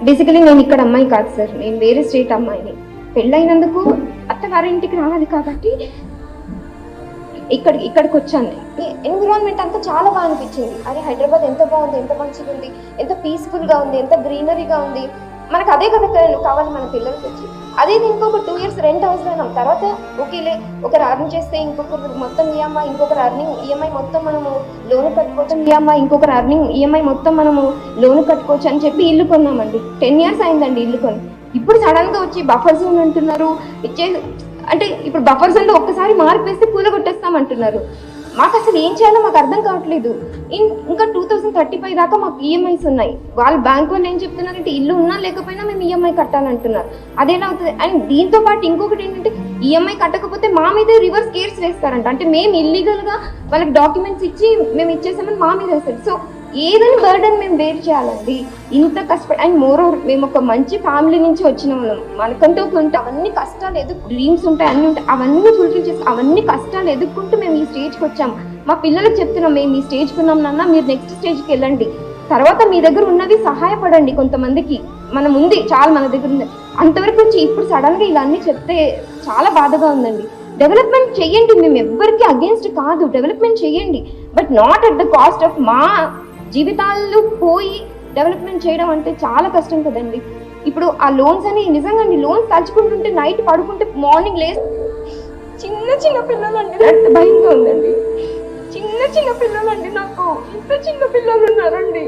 Basically నేను ఇక్కడ అమ్మాయి కాదు సార్, నేను వేరే స్టేట్ అమ్మాయిని. పెళ్ళైనందుకు అత్తగారింటికి రావాలి కాబట్టి ఇక్కడికి వచ్చాను. ఎన్విరాన్మెంట్ అంతా చాలా బాగా అనిపించింది. అరే హైదరాబాద్ ఎంత బాగుంది, ఎంత మంచిగా ఉంది, ఎంత పీస్ఫుల్గా ఉంది, ఎంత గ్రీనరీగా ఉంది. మనకు అదే కదా కావాలి మన పిల్లలకి వచ్చి. అదే ఇంకొక 2 years రెంట్ అవసరం. తర్వాత ఓకేలే, ఒకరు అర్న్ చేస్తే ఇంకొకరు మొత్తం ఈఎంఐ, ఇంకొకరు అర్నింగ్ ఈఎంఐ మొత్తం మనము లోను కట్టుకోవచ్చు, ఈఎంఐ ఇంకొకరు అర్నింగ్ ఈఎంఐ మొత్తం మనము లోను కట్టుకోవచ్చు అని చెప్పి ఇల్లు కొన్నామండి. 10 years అయిందండి ఇల్లు కొని. ఇప్పుడు సడన్గా వచ్చి బఫర్ జోన్ అంటున్నారు. అంటే ఇప్పుడు బఫర్ జోన్లో ఒక్కసారి మార్పు వేస్తే పూల కొట్టేస్తామంటున్నారు. మాకు అసలు ఏం చేయాలో మాకు అర్థం కావట్లేదు. ఇంకా 2035 దాకా మాకు ఈఎంఐస్ ఉన్నాయి. వాళ్ళు బ్యాంక్ వాళ్ళు ఏం చెప్తున్నారంటే ఇల్లు ఉన్నా లేకపోయినా మేము ఈఎంఐ కట్టాలంటున్నారు. అదేలా అవుతుంది? అండ్ దీంతో పాటు ఇంకొకటి ఏంటంటే ఈఎంఐ కట్టకపోతే మా మీద రివర్స్ కేర్స్ వేస్తారంట. అంటే మేము ఇల్లీగల్గా వాళ్ళకి డాక్యుమెంట్స్ ఇచ్చి మేము ఇచ్చేసామని మా మీద వేస్తారు. సో ఏదైనా బర్డన్ మేము బేర్ చేయాలండి. ఇంత కష్టపడి అండ్ మోర్ ఓవర్ మేము ఒక మంచి ఫ్యామిలీ నుంచి వచ్చిన వాళ్ళం. మనకంటూ ఉంటే అవన్నీ కష్టాలు డ్రీమ్స్ ఉంటాయి, అన్నీ ఉంటాయి, అవన్నీ ఫుల్ఫిల్ చేసి అవన్నీ కష్టాలు ఎదుర్కొంటూ మేము ఈ స్టేజ్కి వచ్చాం. మా పిల్లలకు చెప్తున్నాం, మేము ఈ స్టేజ్కి ఉన్నాం నాన్న, మీరు నెక్స్ట్ స్టేజ్కి వెళ్ళండి. తర్వాత మీ దగ్గర ఉన్నది సహాయపడండి కొంతమందికి. మనం ఉంది చాలా, మన దగ్గర ఉంది అంతవరకు వచ్చి ఇప్పుడు సడన్గా ఇలా అన్నీ చెప్తే చాలా బాధగా ఉందండి. డెవలప్మెంట్ చెయ్యండి, మేము ఎవ్వరికి అగేన్స్ట్ కాదు, డెవలప్మెంట్ చెయ్యండి, but not at the cost of మా జీవితాలు పోయి డెవలప్మెంట్ చేయడం అంటే చాలా కష్టం కదండి. ఇప్పుడు ఆ లోన్స్ అని నిజంగా లోన్స్ తలుచుకుంటుంటే నైట్ పడుకుంటే మార్నింగ్ చిన్న పిల్లలండి, అంటే భయంగా ఉందండి. చిన్న పిల్లలండి, నాకు ఇంత చిన్న పిల్లలు ఉన్నారండి.